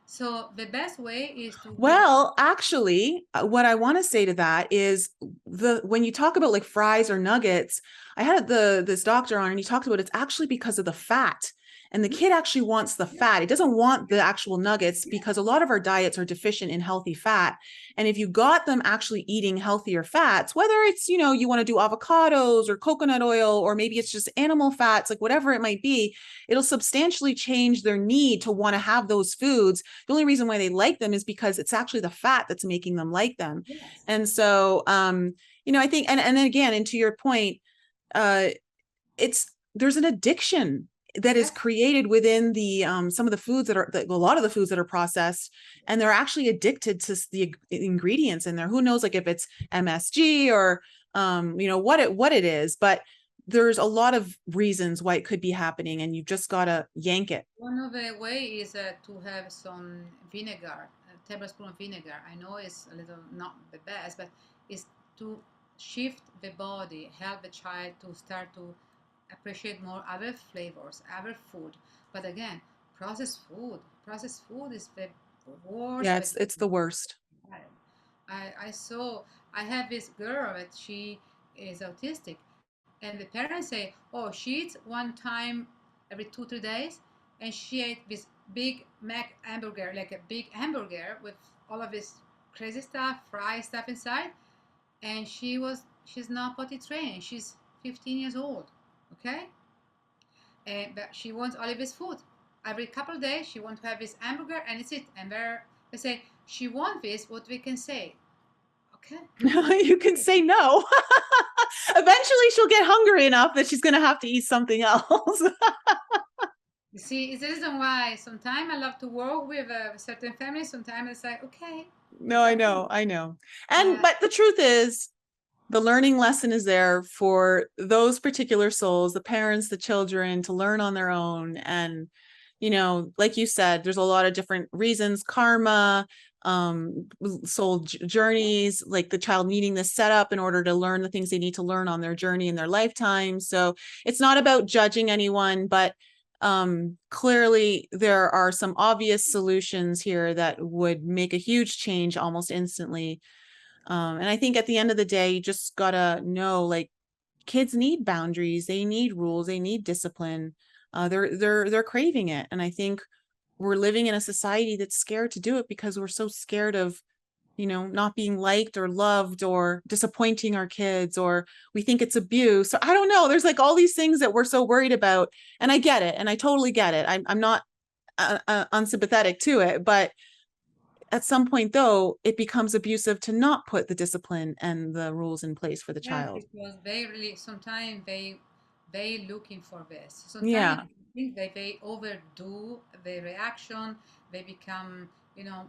So the best way is to give. Well, actually, what I want to say to that is when you talk about like fries or nuggets, I had this doctor on and he talked about it's actually because of the fat. And the kid actually wants the fat. It doesn't want the actual nuggets because a lot of our diets are deficient in healthy fat. And if you got them actually eating healthier fats, whether it's, you want to do avocados or coconut oil, or maybe it's just animal fats, like whatever it might be, it'll substantially change their need to want to have those foods. The only reason why they like them is because it's actually the fat that's making them like them. Yes. And so, I think, and then again, and to your point, uh, there's an addiction that is Yes. created within the some of the foods a lot of the foods that are processed, and they're actually addicted to the ingredients in there. Who knows, like if it's MSG or what it is, but there's a lot of reasons why it could be happening, and you've just got to yank it. One of the way is to have some vinegar, a tablespoon of vinegar. I know it's a little not the best, but it's to shift the body, help the child to start to appreciate more other flavors, other food. But again, processed food is the worst. Yeah, it's the worst. I saw, I have this girl that she is autistic, and the parents say, oh, she eats one time every 2 3 days, and she ate this big Mac hamburger, like a big hamburger with all of this crazy stuff, fried stuff inside, and she's not potty trained. She's 15 years old, okay, and but she wants all of this food. Every couple of days, she wants to have this hamburger, and it's it. And they say she wants this. What we can say, Okay. You can say no. Eventually she'll get hungry enough that she's going to have to eat something else. You see, it's the reason why sometimes I love to work with a certain family. Sometimes it's like, okay, No, it's I up to you. know. Yeah. But the truth is, the learning lesson is there for those particular souls, the parents, the children, to learn on their own. And, like you said, there's a lot of different reasons, karma, soul journeys, like the child needing this setup in order to learn the things they need to learn on their journey in their lifetime. So it's not about judging anyone, but clearly there are some obvious solutions here that would make a huge change almost instantly. And I think at the end of the day, you just gotta know, like, kids need boundaries, they need rules, they need discipline. They're craving it, and I think we're living in a society that's scared to do it because we're so scared of, not being liked or loved or disappointing our kids, or we think it's abuse. So I don't know. There's like all these things that we're so worried about, and I get it, and I totally get it. I'm not unsympathetic to it, but at some point though, it becomes abusive to not put the discipline and the rules in place for the Yeah, child. because they really sometimes they looking for this. Sometimes Yeah. I think they overdo the reaction. They become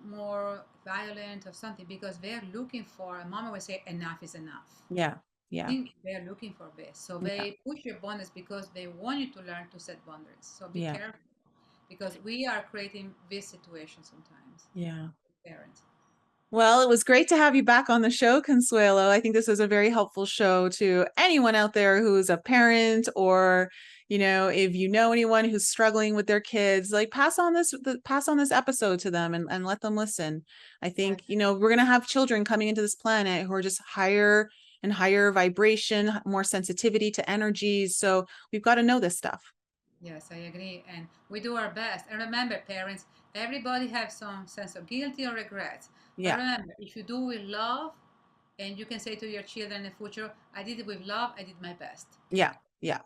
more violent or something because they're looking for. A mama will say enough is enough. Yeah. I Yeah. think they're looking for this. So Yeah. they push your boundaries because they want you to learn to set boundaries. So be Yeah. careful because we are creating this situation sometimes. Yeah. Parents. Well, it was great to have you back on the show, Consuelo. I think this was a very helpful show to anyone out there who's a parent, or, if you know anyone who's struggling with their kids, like pass on this episode to them, and let them listen. I Yes. think, we're going to have children coming into this planet who are just higher and higher vibration, more sensitivity to energies. So we've got to know this stuff. Yes, I agree. And we do our best. And remember, parents, everybody has some sense of guilty or regrets. But Yeah. remember, if you do with love, and you can say to your children in the future, I did it with love, I did my best. Yeah. Yeah.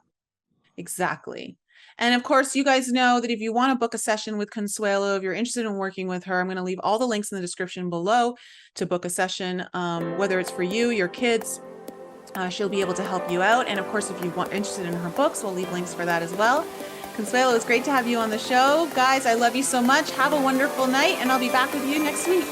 Exactly. And of course, you guys know that if you want to book a session with Consuelo, if you're interested in working with her, I'm going to leave all the links in the description below to book a session, whether it's for you, your kids. She'll be able to help you out. And of course, if you want interested in her books, we'll leave links for that as well. Consuelo, it's great to have you on the show. Guys, I love you so much. Have a wonderful night, and I'll be back with you next week.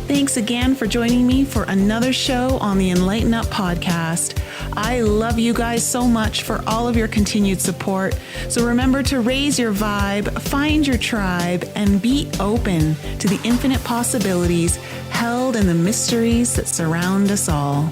Thanks again for joining me for another show on the Enlighten Up podcast. I love you guys so much for all of your continued support. So remember to raise your vibe, find your tribe, and be open to the infinite possibilities held in the mysteries that surround us all.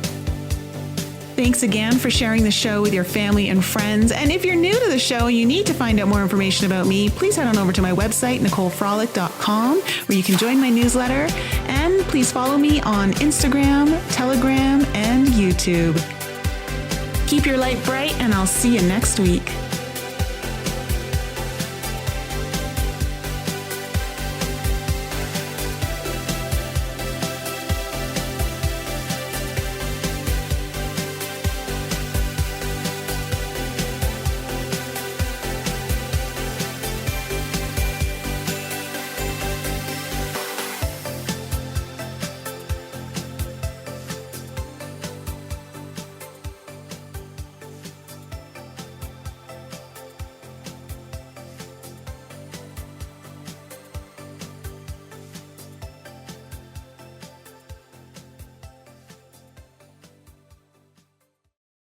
Thanks again for sharing the show with your family and friends. And if you're new to the show and you need to find out more information about me, please head on over to my website, NicoleFrolick.com, where you can join my newsletter. And please follow me on Instagram, Telegram, and YouTube. Keep your light bright, and I'll see you next week.